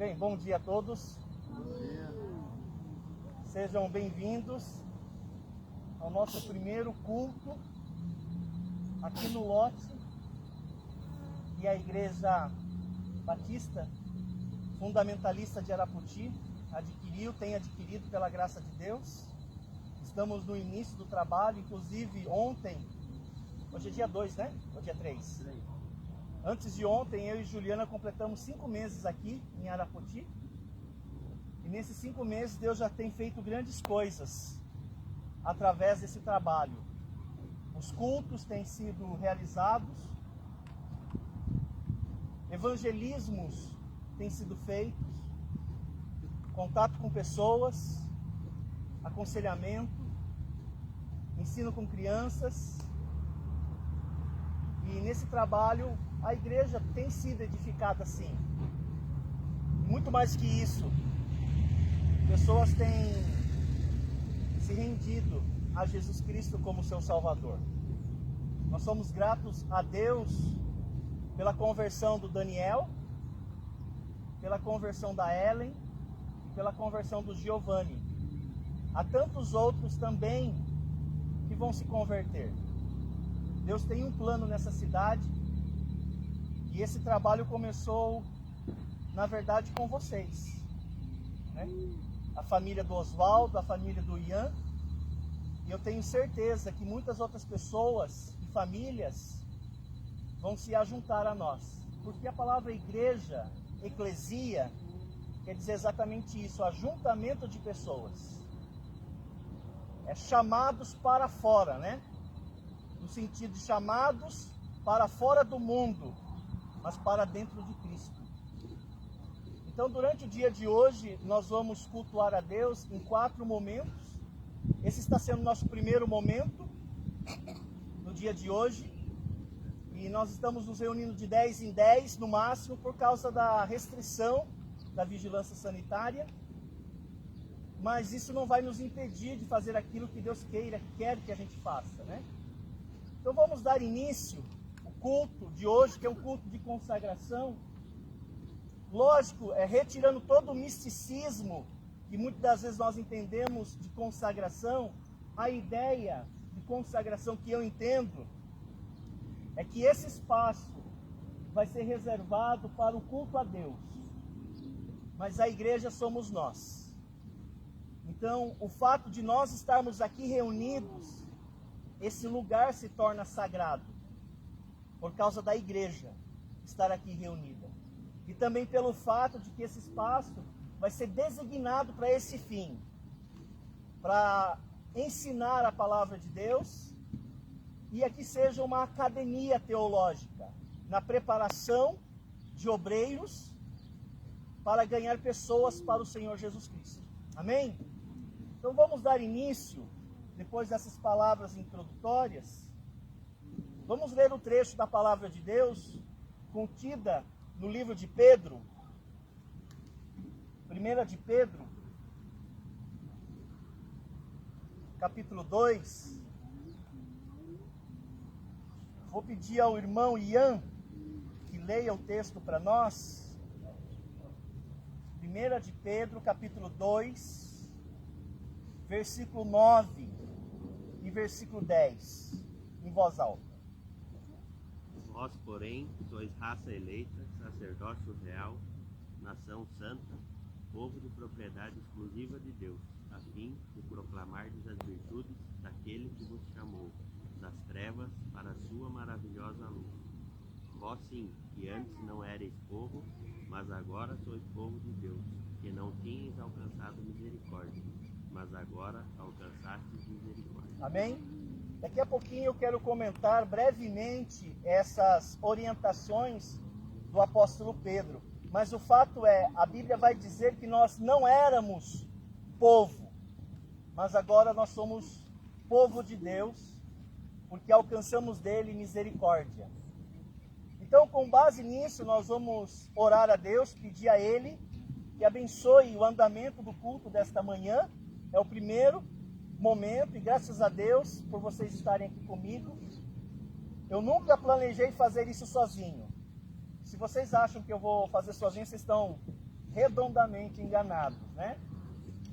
Bem, bom dia a todos. Bom dia. Sejam bem-vindos ao nosso primeiro culto aqui no lote que a Igreja Batista Fundamentalista de Arapoti tem adquirido pela graça de Deus. Estamos no início do trabalho, inclusive ontem, hoje é dia 2, né? Ou dia 3? Antes de ontem, eu e Juliana completamos 5 meses aqui em Arapoti. E nesses 5 meses, Deus já tem feito grandes coisas através desse trabalho. Os cultos têm sido realizados, evangelismos têm sido feitos, contato com pessoas, aconselhamento, ensino com crianças. E nesse trabalho, a igreja tem sido edificada sim. Muito mais que isso, pessoas têm se rendido a Jesus Cristo como seu Salvador. Nós somos gratos a Deus pela conversão do Daniel, pela conversão da Ellen e pela conversão do Giovanni. Há tantos outros também que vão se converter. Deus tem um plano nessa cidade e esse trabalho começou, na verdade, com vocês, né? A família do Oswaldo, a família do Ian, e eu tenho certeza que muitas outras pessoas e famílias vão se ajuntar a nós, porque a palavra igreja, eclesia, quer dizer exatamente isso, ajuntamento de pessoas. É chamados para fora, né? No sentido de chamados para fora do mundo, mas para dentro de Cristo. Então, durante o dia de hoje, nós vamos cultuar a Deus em 4 momentos. Esse está sendo o nosso primeiro momento, no dia de hoje. E nós estamos nos reunindo de 10 em 10, no máximo, por causa da restrição da vigilância sanitária. Mas isso não vai nos impedir de fazer aquilo que Deus quer que a gente faça, né? Então vamos dar início ao culto de hoje, que é um culto de consagração. Lógico, retirando todo o misticismo que muitas das vezes nós entendemos de consagração. A ideia de consagração que eu entendo é que esse espaço vai ser reservado para o culto a Deus. Mas a igreja somos nós. Então, o fato de nós estarmos aqui reunidos, esse lugar se torna sagrado, por causa da igreja estar aqui reunida. E também pelo fato de que esse espaço vai ser designado para esse fim, para ensinar a palavra de Deus, e aqui seja uma academia teológica, na preparação de obreiros, para ganhar pessoas para o Senhor Jesus Cristo. Amém? Então vamos dar início, depois dessas palavras introdutórias, vamos ler o trecho da palavra de Deus, contida no livro de Pedro, 1 de Pedro, capítulo 2. Vou pedir ao irmão Ian que leia o texto para nós. 1 de Pedro, capítulo 2, versículo 9 e versículo 10, em voz alta. Vós, porém, sois raça eleita, sacerdócio real, nação santa, povo de propriedade exclusiva de Deus, a fim de proclamardes as virtudes daquele que vos chamou das trevas para a sua maravilhosa luz. Vós sim, que antes não erais povo, mas agora sois povo de Deus, que não tinhais alcançado misericórdia, mas agora alcançastes misericórdia. Amém? Daqui a pouquinho eu quero comentar brevemente essas orientações do apóstolo Pedro. Mas o fato é, a Bíblia vai dizer que nós não éramos povo, mas agora nós somos povo de Deus, porque alcançamos dele misericórdia. Então, com base nisso, nós vamos orar a Deus, pedir a Ele que abençoe o andamento do culto desta manhã. É o primeiro momento e graças a Deus por vocês estarem aqui comigo. Eu nunca planejei fazer isso sozinho. Se vocês acham que eu vou fazer sozinho, vocês estão redondamente enganados, né?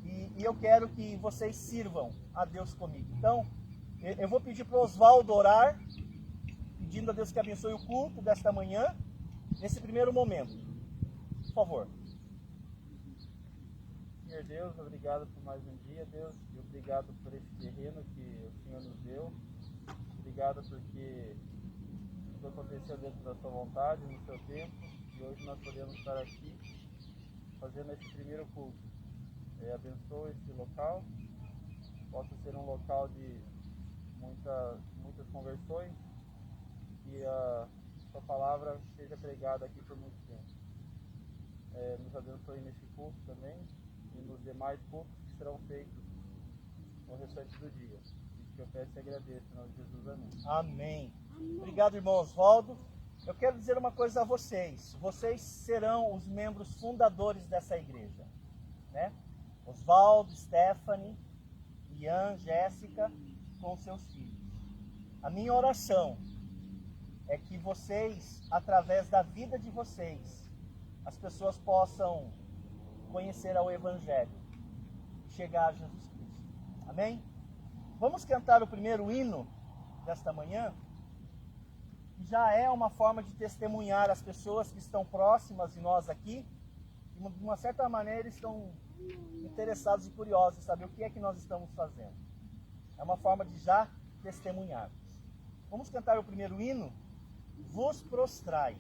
E eu quero que vocês sirvam a Deus comigo. Então, eu vou pedir para o Oswaldo orar, pedindo a Deus que abençoe o culto desta manhã, nesse primeiro momento. Por favor. Senhor Deus, obrigado por mais um dia, Deus, e obrigado por esse terreno que o Senhor nos deu. Obrigado porque tudo aconteceu dentro da sua vontade, no seu tempo, e hoje nós podemos estar aqui fazendo esse primeiro culto. Abençoa esse local, possa ser um local de muitas conversões, que a sua palavra seja pregada aqui por muito tempo. Nos abençoe nesse culto também e nos demais cultos que serão feitos no restante do dia. Isso que eu peço e agradeço, em nome de Jesus, amém. Amém. Obrigado, irmão Oswaldo. Eu quero dizer uma coisa a vocês. Vocês serão os membros fundadores dessa igreja, né? Oswaldo, Stephanie, Ian, Jéssica, com seus filhos. A minha oração é que vocês, através da vida de vocês, as pessoas possam conhecer ao Evangelho, chegar a Jesus Cristo. Amém? Vamos cantar o primeiro hino desta manhã, que já é uma forma de testemunhar as pessoas que estão próximas de nós aqui, e de uma certa maneira estão interessados e curiosos em saber o que é que nós estamos fazendo. É uma forma de já testemunhar. Vamos cantar o primeiro hino? Vos prostrai.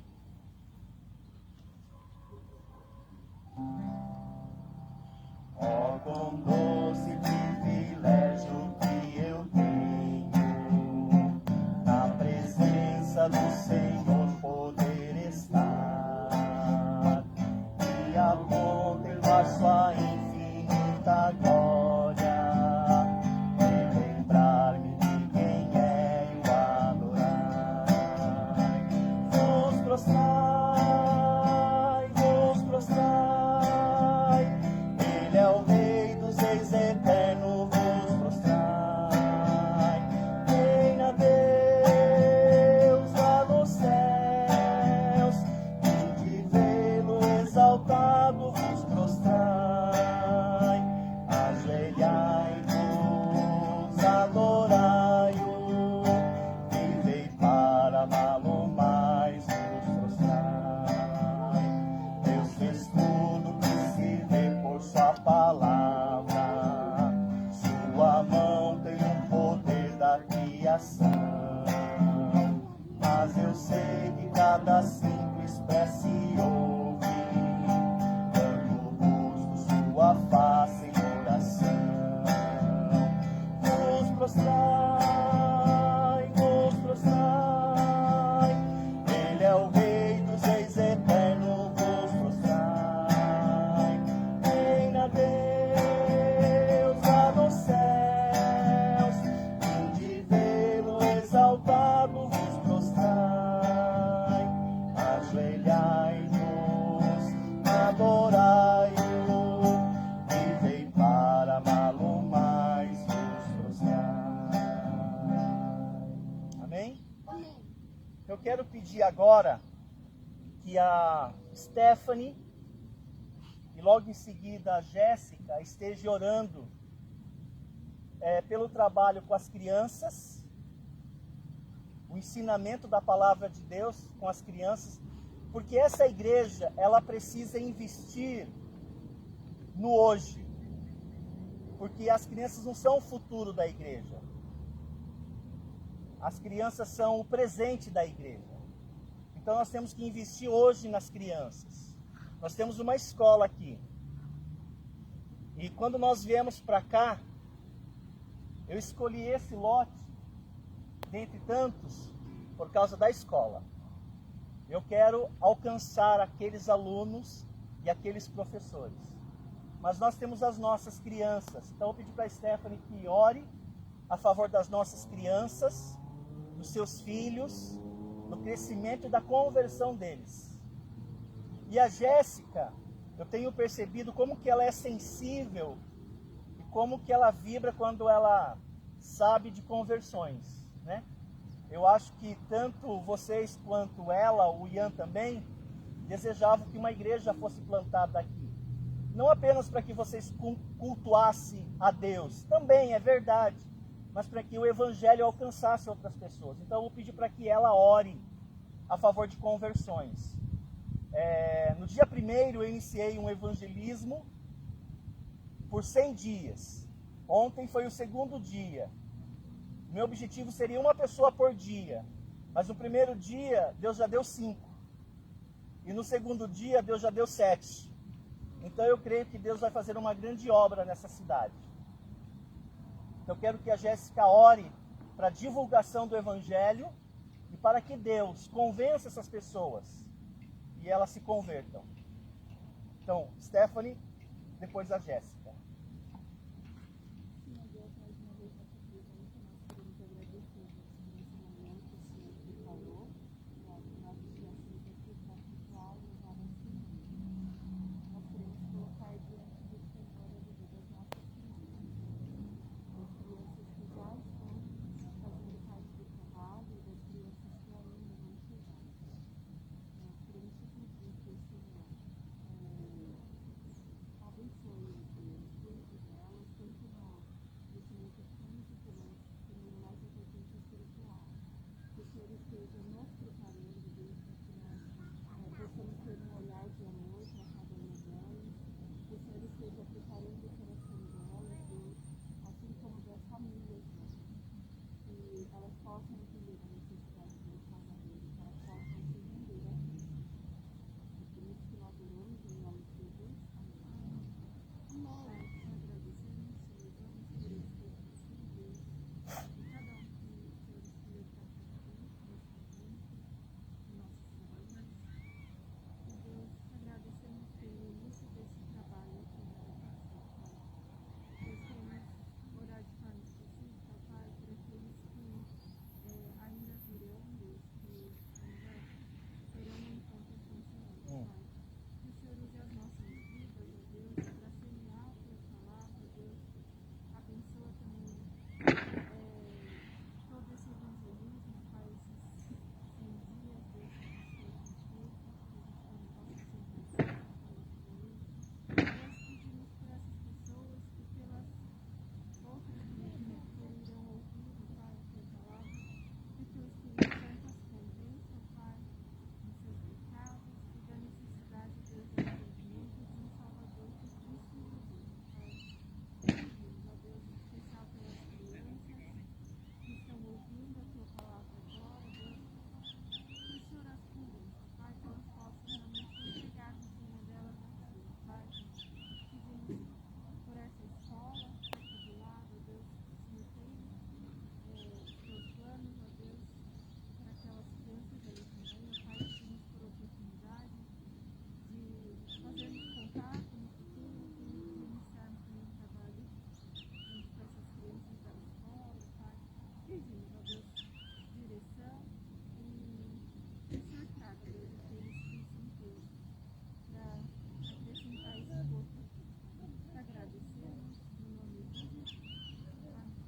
Ó, quão doce privilégio que eu tenho, na presença do Senhor poder estar, e a contemplar sua infinita glória, e lembrar-me de quem é e o adorar. Vos prostrai, vos prostrai, Ele é o Rei dos Reis eterno, vos prostrai. Reina Deus lá nos céus, e de vê-lo exaltado vos prostrai. Ajoelhai-vos, adorai-o, vivei para amá-lo mais vos prostrai. Deus fez tudo que se vê por sua palavra, sua mão tem o poder da criação, mas eu sei que cada simples prece ouve, quando busco sua face em oração. Vos prostrai, vos prostrai, Ele é o Rei dos Reis eterno, vos prostrai. Reina Deus lá nos céus, e de vê-lo exaltado vos prostrai. Ajoelhai-vos, adorai-o, vivei para amá-lo mais vos prostrai. Amém? Eu quero pedir agora que a Stephanie e logo em seguida a Jéssica esteja orando pelo trabalho com as crianças, o ensinamento da palavra de Deus com as crianças, porque essa igreja, ela precisa investir no hoje, porque as crianças não são o futuro da igreja, as crianças são o presente da igreja. Então nós temos que investir hoje nas crianças. Nós temos uma escola aqui, e quando nós viemos para cá, eu escolhi esse lote dentre tantos por causa da escola. Eu quero alcançar aqueles alunos e aqueles professores, mas nós temos as nossas crianças. Então eu pedi para a Stephanie que ore a favor das nossas crianças, dos seus filhos, no crescimento e da conversão deles. E a Jéssica, eu tenho percebido como que ela é sensível e como que ela vibra quando ela sabe de conversões, né? Eu acho que tanto vocês quanto ela, o Ian também, desejavam que uma igreja fosse plantada aqui. não apenas para que vocês cultuassem a Deus, também é verdade, mas para que o evangelho alcançasse outras pessoas. Então eu vou pedir para que ela ore a favor de conversões. No dia 1º eu iniciei um evangelismo por 100 dias. Ontem foi o 2º dia. Meu objetivo seria uma pessoa por dia, mas no primeiro dia Deus já deu 5. E no 2º dia Deus já deu 7. Então eu creio que Deus vai fazer uma grande obra nessa cidade. Então eu quero que a Jéssica ore para a divulgação do evangelho e para que Deus convença essas pessoas e elas se convertam. Então, Stephanie, depois a Jéssica.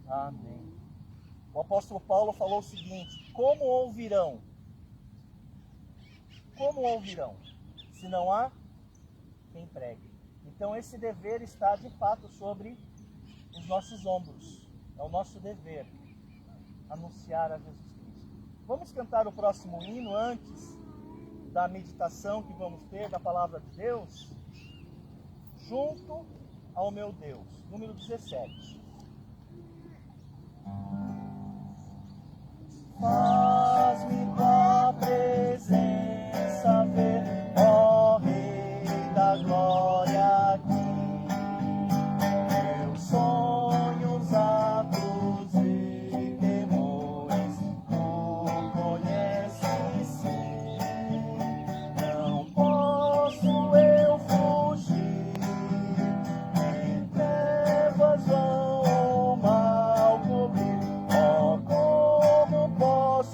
Amém. O apóstolo Paulo falou o seguinte: como ouvirão? Como ouvirão? Se não há quem pregue. Então esse dever está de fato sobre os nossos ombros. É o nosso dever anunciar a Jesus Cristo. Vamos cantar o próximo hino antes da meditação que vamos ter da palavra de Deus? Junto ao meu Deus, número 17. Faz-me tua presença ver, ó Rei da glória, aqui. Meus sonhos, atos e temores, tu conheces sim. Não posso eu fugir, em trevas vão o mal cobrir. Ó, como posso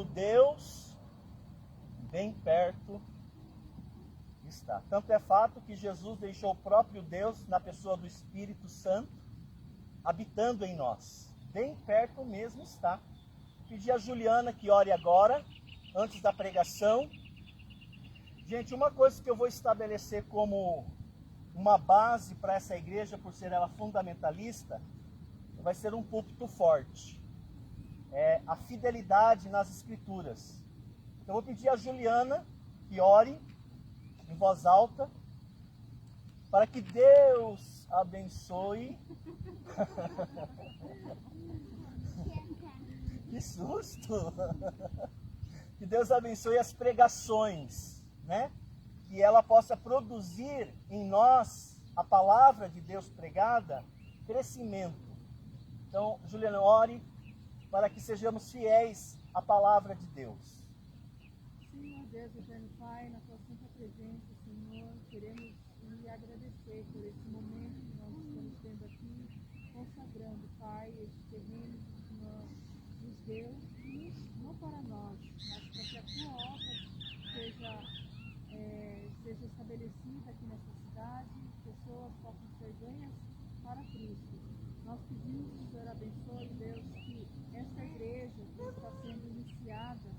meu Deus bem perto está. Tanto é fato que Jesus deixou o próprio Deus na pessoa do Espírito Santo habitando em nós. Bem perto mesmo está. Pedi a Juliana que ore agora, antes da pregação. Gente, uma coisa que eu vou estabelecer como uma base para essa igreja, por ser ela fundamentalista, vai ser um púlpito forte. É a fidelidade nas Escrituras. Então eu vou pedir a Juliana que ore em voz alta, para que Deus abençoe. Que susto! Que Deus abençoe as pregações, né? Que ela possa produzir em nós, a palavra de Deus pregada, crescimento. Então, Juliana, ore para que sejamos fiéis à palavra de Deus. Senhor Deus, eterno Pai, na tua santa presença, Senhor, queremos lhe agradecer por esse momento que nós estamos tendo aqui, consagrando, Pai, esse terreno que o Senhor nos deu, não para nós, mas para que a tua obra seja estabelecida aqui nessa cidade, pessoas possam ser ganhas para Cristo. Nós pedimos que o Senhor abençoe, Deus, que essa igreja que está sendo iniciada,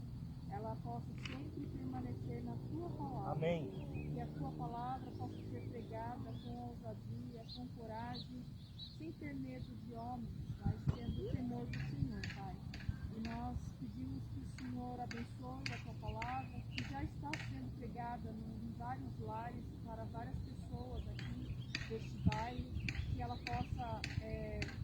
ela possa sempre permanecer na tua palavra. Amém. Que a tua palavra possa ser pregada com ousadia, com coragem, sem ter medo de homens, mas tendo o temor do Senhor, Pai. E nós pedimos que o Senhor abençoe a tua palavra, que já está sendo pregada em vários lares, para várias pessoas aqui deste bairro, que ela possa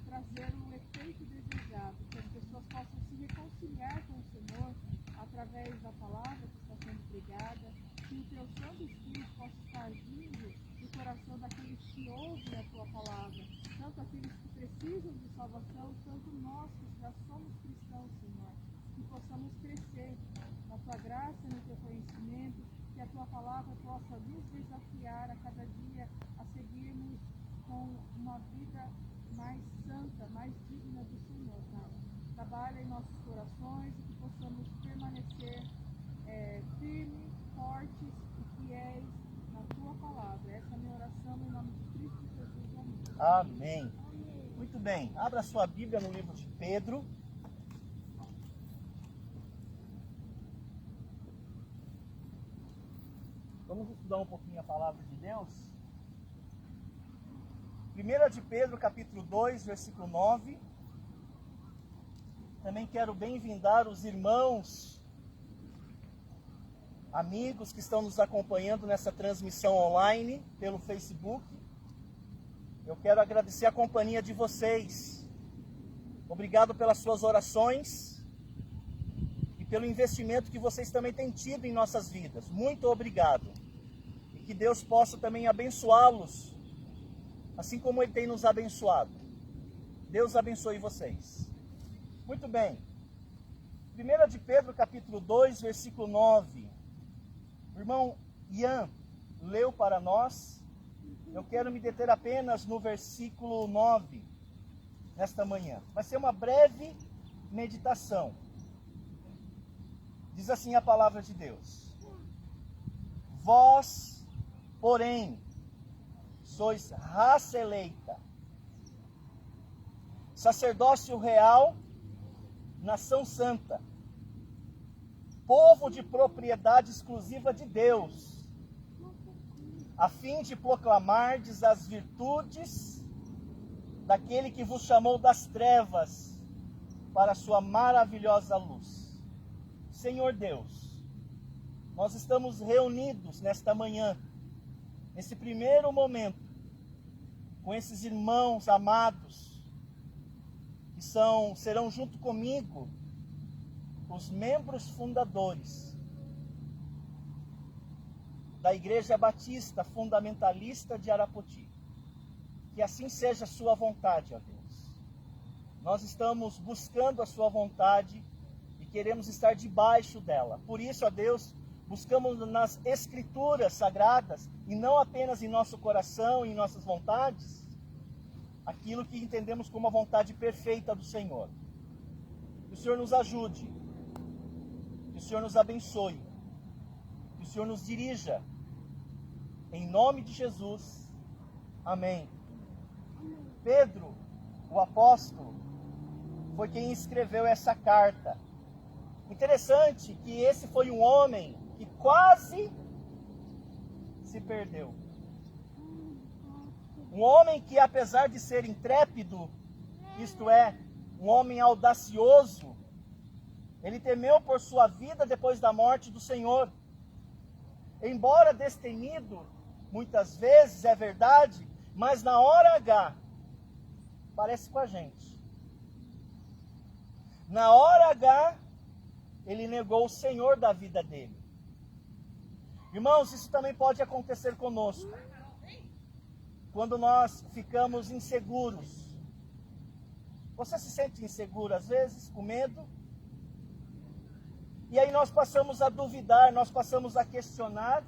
trazer o efeito desejado, que as pessoas possam se reconciliar com o Senhor através da palavra que está sendo pregada, que o teu Santo Espírito possa estar agindo no coração daqueles que ouvem a tua palavra, tanto aqueles que precisam de salvação, tanto nós que já somos cristãos, Senhor, que possamos crescer na tua graça, no teu conhecimento, que a tua palavra possa nos desafiar a cada dia a seguirmos com uma vida mais santa, mais digna do Senhor, Pai. Trabalha em nossos corações e que possamos permanecer firmes, fortes e fiéis na tua palavra. Essa é a minha oração em nome de Cristo Jesus. Amém. Amém. Muito bem. Abra sua Bíblia no livro de Pedro. Vamos estudar um pouquinho a palavra de Deus. 1 de Pedro, capítulo 2, versículo 9. Também quero bem-vindar os irmãos, amigos que estão nos acompanhando nessa transmissão online pelo Facebook. Eu quero agradecer a companhia de vocês. Obrigado pelas suas orações e pelo investimento que vocês também têm tido em nossas vidas. Muito obrigado. E que Deus possa também abençoá-los, assim como Ele tem nos abençoado. Deus abençoe vocês. Muito bem. 1 de Pedro, capítulo 2, versículo 9. O irmão Ian leu para nós. Eu quero me deter apenas no versículo 9, nesta manhã. Vai ser uma breve meditação. Diz assim a palavra de Deus: Vós, porém, sois raça eleita, sacerdócio real, nação santa, povo de propriedade exclusiva de Deus, a fim de proclamardes as virtudes daquele que vos chamou das trevas para a sua maravilhosa luz. Senhor Deus, nós estamos reunidos nesta manhã, nesse primeiro momento, com esses irmãos amados, que serão junto comigo os membros fundadores da Igreja Batista Fundamentalista de Arapoti. Que assim seja a sua vontade, ó Deus. Nós estamos buscando a sua vontade e queremos estar debaixo dela. Por isso, ó Deus, buscamos nas Escrituras Sagradas, e não apenas em nosso coração e em nossas vontades, aquilo que entendemos como a vontade perfeita do Senhor. Que o Senhor nos ajude o Senhor nos abençoe, que o Senhor nos dirija, em nome de Jesus, amém. Pedro, o apóstolo, foi quem escreveu essa carta. Interessante que esse foi um homem que quase se perdeu. Um homem que, apesar de ser intrépido, isto é, um homem audacioso, ele temeu por sua vida depois da morte do Senhor. Embora destemido, muitas vezes, é verdade, mas na hora H, parece com a gente. Na hora H, ele negou o Senhor da vida dele. Irmãos, isso também pode acontecer conosco. Quando nós ficamos inseguros. Você se sente inseguro às vezes, com medo? E aí nós passamos a duvidar, nós passamos a questionar,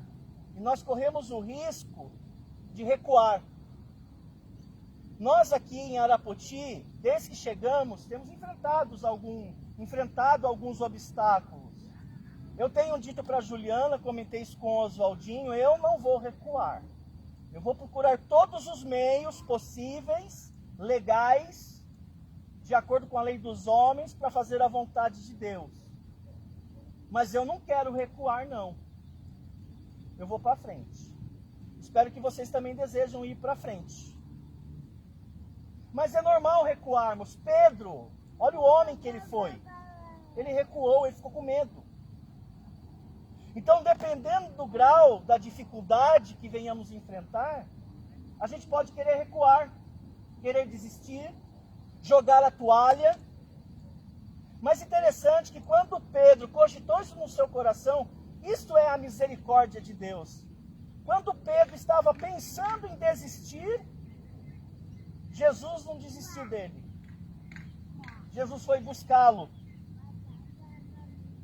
e nós corremos o risco de recuar. Nós aqui em Arapoti, desde que chegamos, temos enfrentado alguns obstáculos. Eu tenho dito para a Juliana, comentei isso com o Oswaldinho, eu não vou recuar. Eu vou procurar todos os meios possíveis, legais, de acordo com a lei dos homens, para fazer a vontade de Deus. Mas eu não quero recuar, não. Eu vou para frente. Espero que vocês também desejam ir para frente. Mas é normal recuarmos. Pedro, olha o homem que ele foi. Ele recuou, ele ficou com medo. Então, dependendo do grau da dificuldade que venhamos enfrentar, a gente pode querer recuar, querer desistir, jogar a toalha. Mas interessante que quando Pedro cogitou isso no seu coração, isto é a misericórdia de Deus. Quando Pedro estava pensando em desistir, Jesus não desistiu dele. Jesus foi buscá-lo.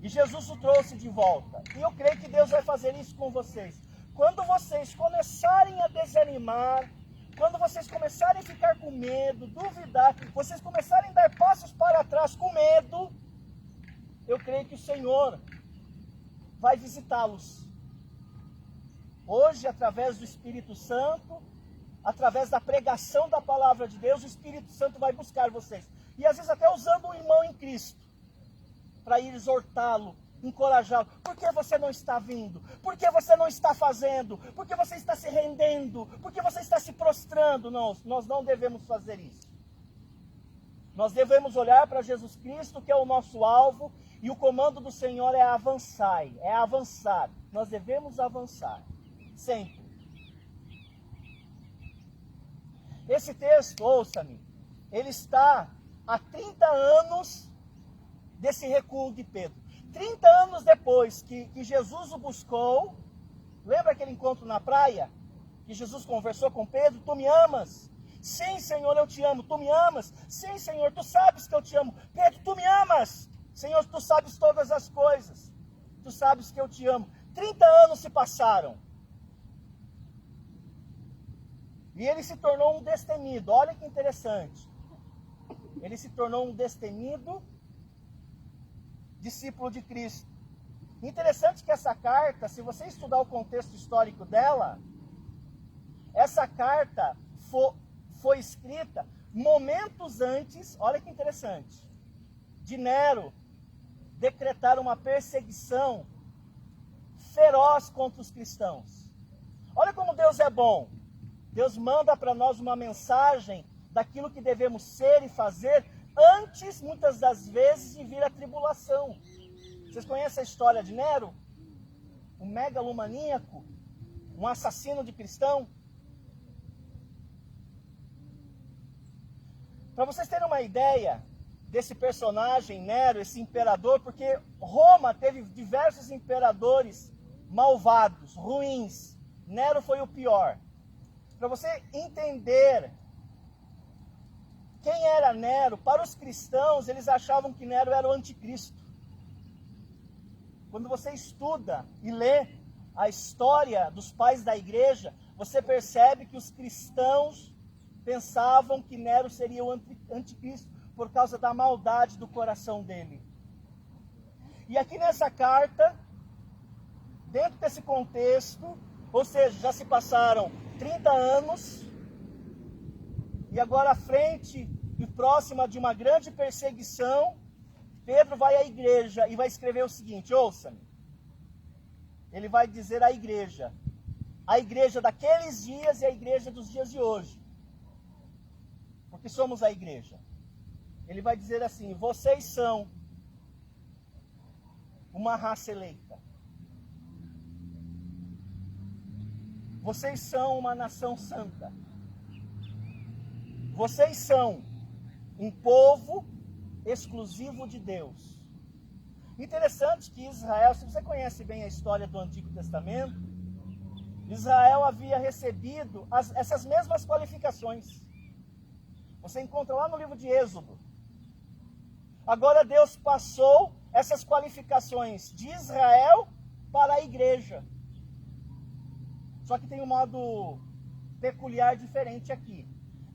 E Jesus o trouxe de volta. E eu creio que Deus vai fazer isso com vocês. Quando vocês começarem a desanimar, quando vocês começarem a ficar com medo, duvidar, vocês começarem a dar passos para trás com medo, eu creio que o Senhor vai visitá-los. Hoje, através do Espírito Santo, através da pregação da palavra de Deus, o Espírito Santo vai buscar vocês. E às vezes até usando um irmão em Cristo, para ir exortá-lo, encorajá-lo. Por que você não está vindo? Por que você não está fazendo? Por que você está se rendendo? Por que você está se prostrando? Não, nós não devemos fazer isso. Nós devemos olhar para Jesus Cristo, que é o nosso alvo, e o comando do Senhor é avançar, é avançar. Nós devemos avançar, sempre. Esse texto, ouça-me, ele está há 30 anos desse recuo de Pedro. 30 anos depois que Jesus o buscou, lembra aquele encontro na praia? Que Jesus conversou com Pedro, tu me amas? Sim, Senhor, eu te amo. Tu me amas? Sim, Senhor, tu sabes que eu te amo. Pedro, tu me amas? Senhor, tu sabes todas as coisas. Tu sabes que eu te amo. 30 anos se passaram. E ele se tornou um destemido. Olha que interessante. Ele se tornou um destemido discípulo de Cristo. Interessante que essa carta, se você estudar o contexto histórico dela, essa carta foi escrita momentos antes, olha que interessante, de Nero decretar uma perseguição feroz contra os cristãos. Olha como Deus é bom. Deus manda para nós uma mensagem daquilo que devemos ser e fazer antes, muitas das vezes, de vir a tribulação. Vocês conhecem a história de Nero? Um megalomaníaco, um assassino de cristão. Para vocês terem uma ideia desse personagem, Nero, esse imperador, porque Roma teve diversos imperadores malvados, ruins. Nero foi o pior. Para você entender quem era Nero, para os cristãos, eles achavam que Nero era o anticristo. Quando você estuda e lê a história dos pais da igreja, você percebe que os cristãos pensavam que Nero seria o anticristo por causa da maldade do coração dele. E aqui nessa carta, dentro desse contexto, ou seja, já se passaram 30 anos, e agora à frente e próxima de uma grande perseguição, Pedro vai à igreja e vai escrever o seguinte, ouça-me. Ele vai dizer à igreja daqueles dias e a igreja dos dias de hoje, porque somos a igreja. Ele vai dizer assim, vocês são uma raça eleita. Vocês são uma nação santa. Vocês são um povo exclusivo de Deus. Interessante que Israel, se você conhece bem a história do Antigo Testamento, Israel havia recebido essas mesmas qualificações. Você encontra lá no livro de Êxodo. Agora Deus passou essas qualificações de Israel para a igreja. Só que tem um modo peculiar diferente aqui.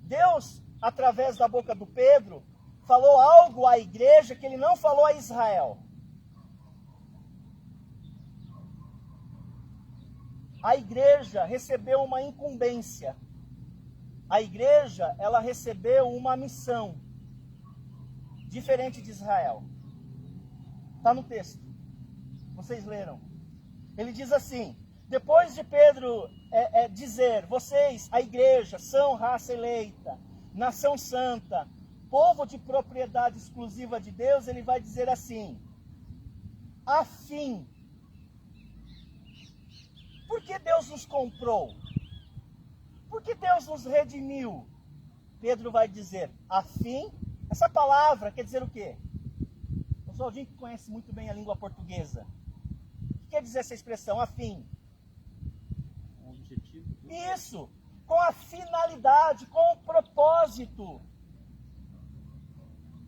Deus, através da boca do Pedro, falou algo à igreja que ele não falou a Israel. A igreja recebeu uma incumbência. A igreja, ela recebeu uma missão diferente de Israel. Está no texto. Vocês leram. Ele diz assim, depois de Pedro dizer, vocês, a igreja, são raça eleita, nação santa, povo de propriedade exclusiva de Deus, ele vai dizer assim, a fim. Por que Deus nos comprou? Por que Deus nos redimiu? Pedro vai dizer, a fim. Essa palavra quer dizer o quê? O Oswaldinho que conhece muito bem a língua portuguesa. O que quer dizer essa expressão, a fim? Um objetivo. Isso, com a finalidade, com o propósito.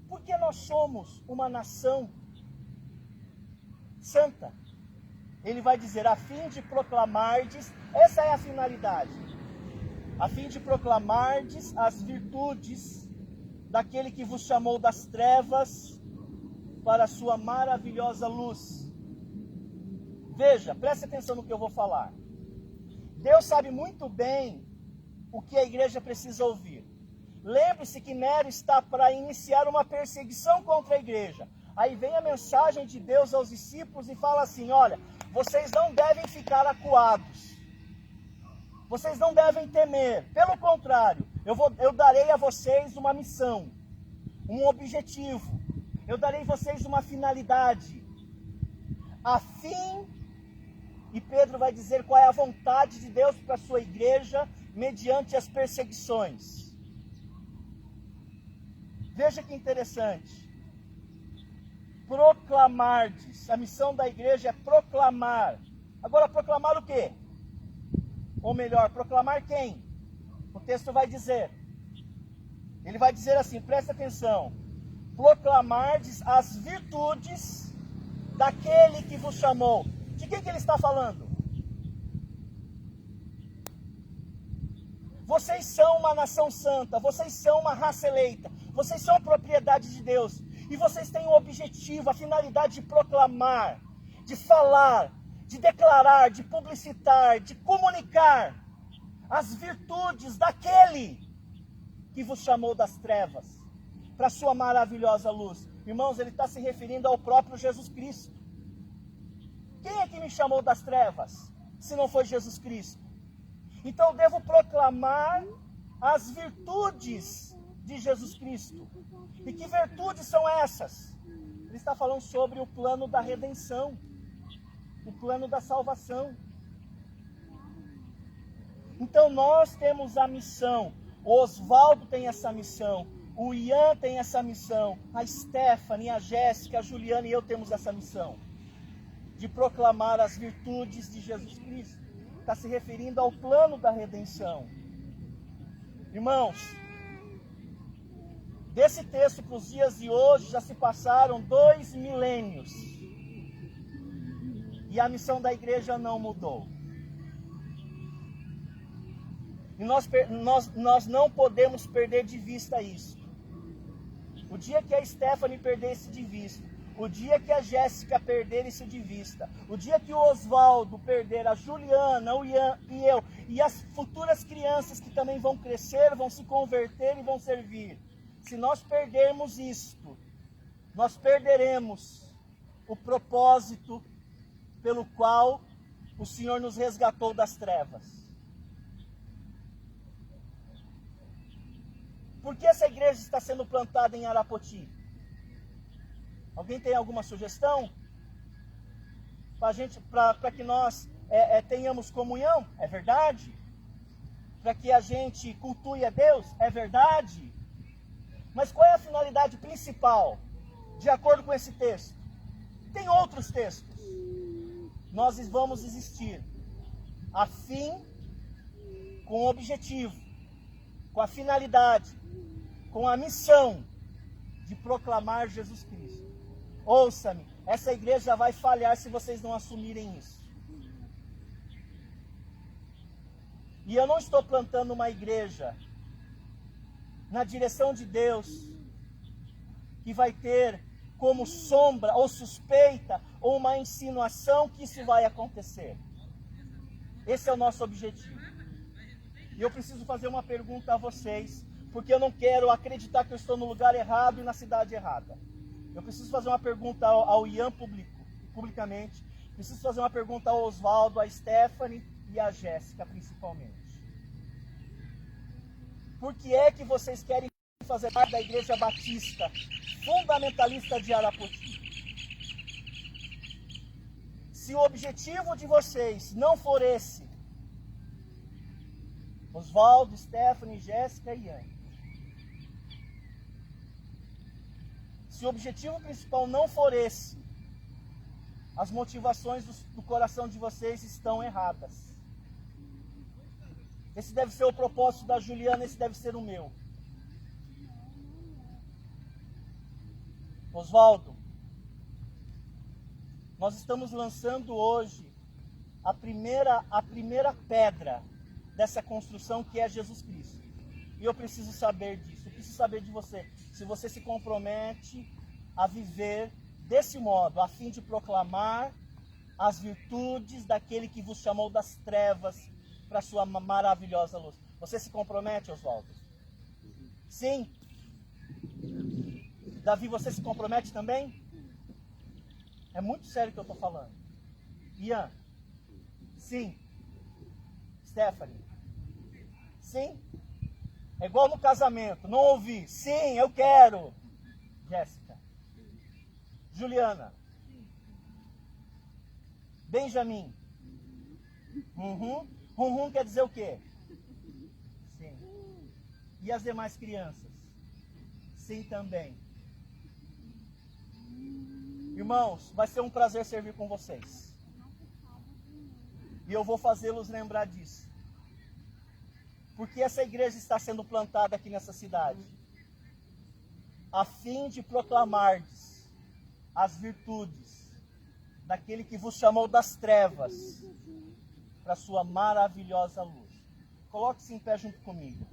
Porque nós somos uma nação santa. Ele vai dizer, a fim de proclamardes, essa é a finalidade, a fim de proclamardes as virtudes daquele que vos chamou das trevas para a sua maravilhosa luz. Veja, preste atenção no que eu vou falar. Deus sabe muito bem o que a igreja precisa ouvir. Lembre-se que Nero está para iniciar uma perseguição contra a igreja. Aí vem a mensagem de Deus aos discípulos e fala assim, olha, vocês não devem ficar acuados. Vocês não devem temer. Pelo contrário, eu darei a vocês uma missão, um objetivo. Eu darei a vocês uma finalidade. A fim, e Pedro vai dizer qual é a vontade de Deus para a sua igreja mediante as perseguições. Veja que interessante. Proclamardes. A missão da igreja é proclamar. Agora, proclamar o quê? Ou melhor, proclamar quem? O texto vai dizer. Ele vai dizer assim, presta atenção. Proclamardes as virtudes daquele que vos chamou. De quem que ele está falando? Vocês são uma nação santa, vocês são uma raça eleita, vocês são propriedade de Deus. E vocês têm o objetivo, a finalidade de proclamar, de falar, de declarar, de publicitar, de comunicar as virtudes daquele que vos chamou das trevas para a sua maravilhosa luz. Irmãos, ele está se referindo ao próprio Jesus Cristo. Quem é que me chamou das trevas, se não foi Jesus Cristo? Então eu devo proclamar as virtudes de Jesus Cristo. E que virtudes são essas? Ele está falando sobre o plano da redenção, o plano da salvação. Então nós temos a missão, o Oswaldo tem essa missão, o Ian tem essa missão, a Stephanie, a Jéssica, a Juliana e eu temos essa missão, de proclamar as virtudes de Jesus Cristo. Está se referindo ao plano da redenção. Irmãos, desse texto para os dias de hoje já se passaram 2 milênios. E a missão da igreja não mudou. E nós não podemos perder de vista isso. O dia que a Stephanie perder isso de vista, O dia que a Jéssica perder isso de vista, o dia que o Oswaldo perder, a Juliana, o Ian e eu, e as futuras crianças que também vão crescer, vão se converter e vão servir, se nós perdermos isto, nós perderemos o propósito pelo qual o Senhor nos resgatou das trevas. Por que essa igreja está sendo plantada em Arapoti? Alguém tem alguma sugestão? Para que nós tenhamos comunhão? É verdade. Para que a gente cultue a Deus? É verdade. Mas qual é a finalidade principal? De acordo com esse texto. Tem outros textos. Nós vamos existir a fim, com o objetivo, com a finalidade, com a missão de proclamar Jesus Cristo. Ouça-me, essa igreja vai falhar se vocês não assumirem isso. E eu não estou plantando uma igreja na direção de Deus que vai ter como sombra ou suspeita ou uma insinuação que isso vai acontecer. Esse é o nosso objetivo. E eu preciso fazer uma pergunta a vocês, porque eu não quero acreditar que eu estou no lugar errado e na cidade errada. Eu preciso fazer uma pergunta ao Ian publicamente. Preciso fazer uma pergunta ao Oswaldo, a Stephanie e a Jéssica, principalmente. Por que é que vocês querem fazer parte da Igreja Batista Fundamentalista de Arapoti? Se o objetivo de vocês não for esse, Oswaldo, Stephanie, Jéssica e Ian, se o objetivo principal não for esse, as motivações do coração de vocês estão erradas. Esse deve ser o propósito da Juliana, esse deve ser o meu. Oswaldo, nós estamos lançando hoje a primeira pedra dessa construção, que é Jesus Cristo. E eu preciso saber disso, eu preciso saber de você. Se você se compromete a viver desse modo, a fim de proclamar as virtudes daquele que vos chamou das trevas para a sua maravilhosa luz. Você se compromete, Oswaldo? Sim? Davi, você se compromete também? É muito sério o que eu estou falando. Ian? Sim. Stephanie? Sim? É igual no casamento, não ouvi. Sim, eu quero. Jéssica? Juliana? Benjamin? Quer dizer o quê? Sim. E as demais crianças? Sim também. Irmãos, vai ser um prazer servir com vocês. E eu vou fazê-los lembrar disso. Porque essa igreja está sendo plantada aqui nessa cidade, a fim de proclamar as virtudes daquele que vos chamou das trevas para a sua maravilhosa luz. Coloque-se em pé junto comigo.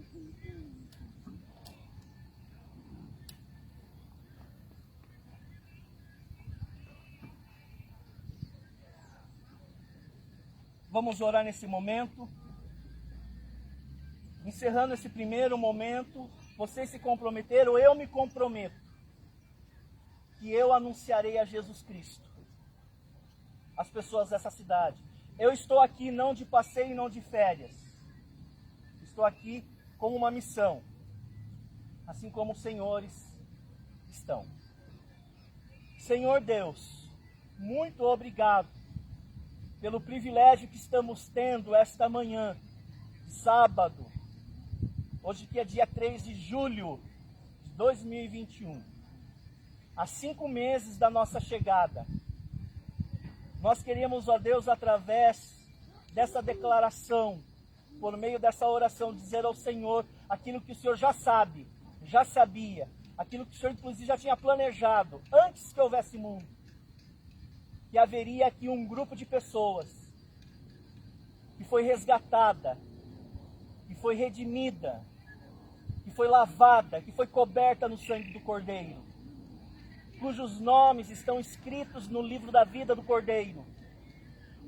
Vamos orar nesse momento. Encerrando esse primeiro momento, vocês se comprometeram, eu me comprometo, que eu anunciarei a Jesus Cristo às pessoas dessa cidade. Eu estou aqui não de passeio e não de férias. Estou aqui com uma missão, assim como os senhores estão. Senhor Deus, muito obrigado pelo privilégio que estamos tendo esta manhã, sábado, hoje que é dia 3 de julho de 2021, há 5 meses da nossa chegada. Nós queríamos, ó Deus, através dessa declaração, por meio dessa oração, dizer ao Senhor aquilo que o Senhor já sabe, já sabia, aquilo que o Senhor inclusive já tinha planejado, antes que houvesse mundo, que haveria aqui um grupo de pessoas que foi resgatada, que foi redimida, que foi lavada, que foi coberta no sangue do Cordeiro. cujos nomes estão escritos no livro da vida do Cordeiro,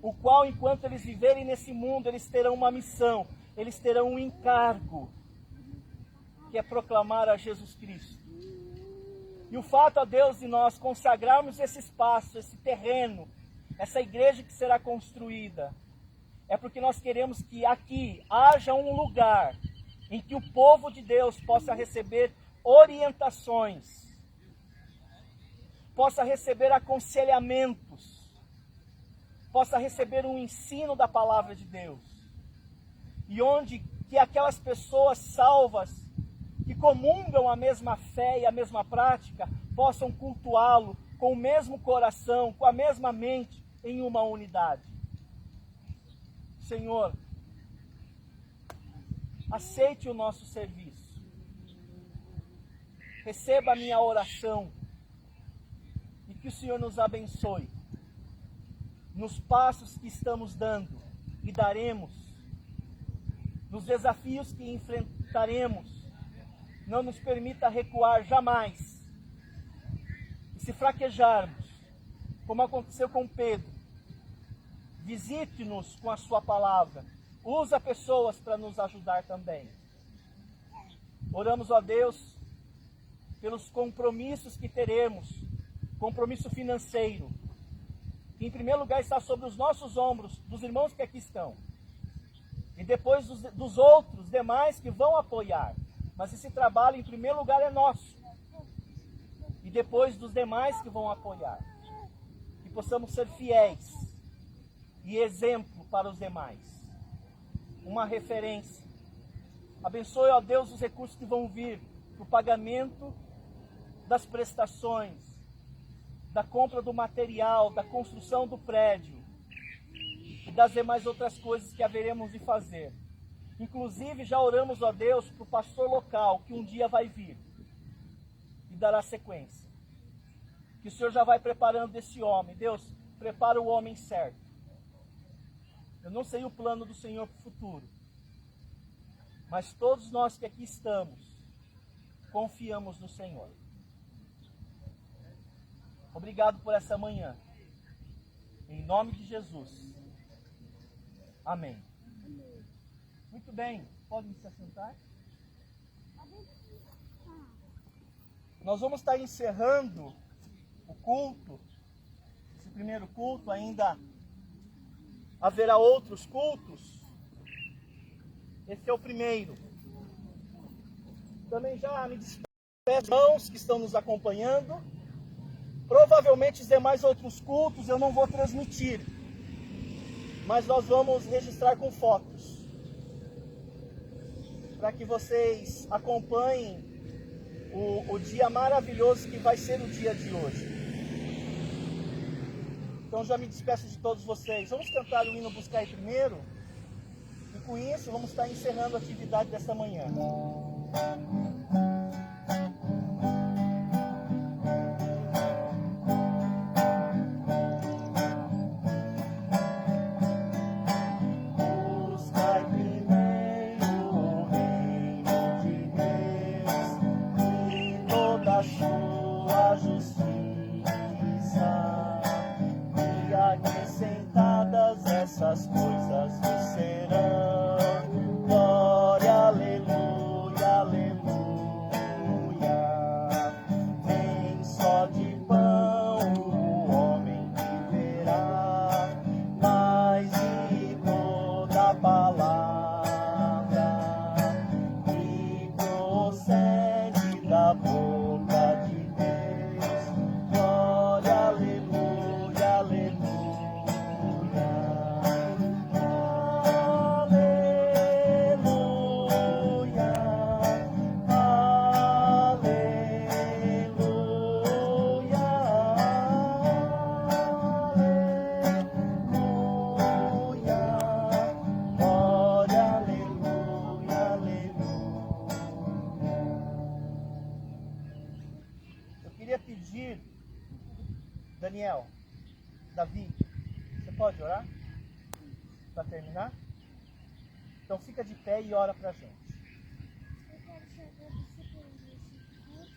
o qual, enquanto eles viverem nesse mundo, eles terão uma missão, eles terão um encargo, que é proclamar a Jesus Cristo. E o fato, ó Deus, de nós consagrarmos esse espaço, esse terreno, essa igreja que será construída, é porque nós queremos que aqui haja um lugar em que o povo de Deus possa receber orientações, possa receber aconselhamentos, possa receber um ensino da palavra de Deus. E onde que aquelas pessoas salvas, que comungam a mesma fé e a mesma prática, possam cultuá-lo com o mesmo coração, com a mesma mente, em uma unidade. Senhor, aceite o nosso serviço. Receba a minha oração e que o Senhor nos abençoe nos passos que estamos dando e daremos, nos desafios que enfrentaremos. Não nos permita recuar jamais. E se fraquejarmos, como aconteceu com Pedro, visite-nos com a sua palavra. Usa pessoas para nos ajudar também. Oramos, ó Deus, pelos compromissos que teremos, compromisso financeiro, que em primeiro lugar está sobre os nossos ombros, dos irmãos que aqui estão, e depois dos outros demais que vão apoiar. Mas esse trabalho, em primeiro lugar, é nosso. E depois dos demais que vão apoiar. Que possamos ser fiéis e exemplo para os demais. Uma referência. Abençoe, ó Deus, os recursos que vão vir para o pagamento das prestações, da compra do material, da construção do prédio e das demais outras coisas que haveremos de fazer. Inclusive, já oramos, ó Deus, para o pastor local, que um dia vai vir e dará sequência. Que o Senhor já vai preparando esse homem. Deus, prepara o homem certo. Eu não sei o plano do Senhor para o futuro, mas todos nós que aqui estamos, confiamos no Senhor. Obrigado por essa manhã. Em nome de Jesus. Amém. Muito bem, podem se assentar. Nós vamos estar encerrando o culto, esse primeiro culto. Ainda haverá outros cultos. Esse é o primeiro. Também já me despeço dos irmãos que estão nos acompanhando. Provavelmente os demais outros cultos eu não vou transmitir, mas nós vamos registrar com fotos, para que vocês acompanhem o dia maravilhoso que vai ser o dia de hoje. Então já me despeço de todos vocês. Vamos cantar o hino Buscai primeiro, e com isso vamos estar encerrando a atividade desta manhã. Essas coisas vos serão. Glória, aleluia, aleluia. Nem só de pão o homem viverá, mas de toda palavra que procede da boca de Deus. Glória, aleluia, aleluia. Daniel, Davi, você pode orar? Para terminar? Então fica de pé e ora para a gente. Eu quero te agradecer por esse culto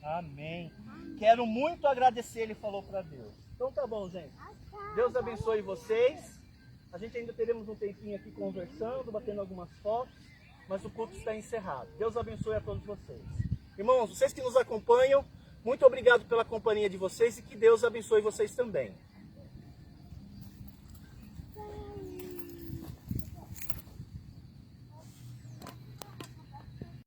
Amém. Quero muito agradecer, ele falou para Deus. Então tá bom, gente. Deus abençoe vocês. A gente ainda teremos um tempinho aqui conversando, batendo algumas fotos, mas o culto está encerrado. Deus abençoe a todos vocês. Irmãos, vocês que nos acompanham, muito obrigado pela companhia de vocês e que Deus abençoe vocês também.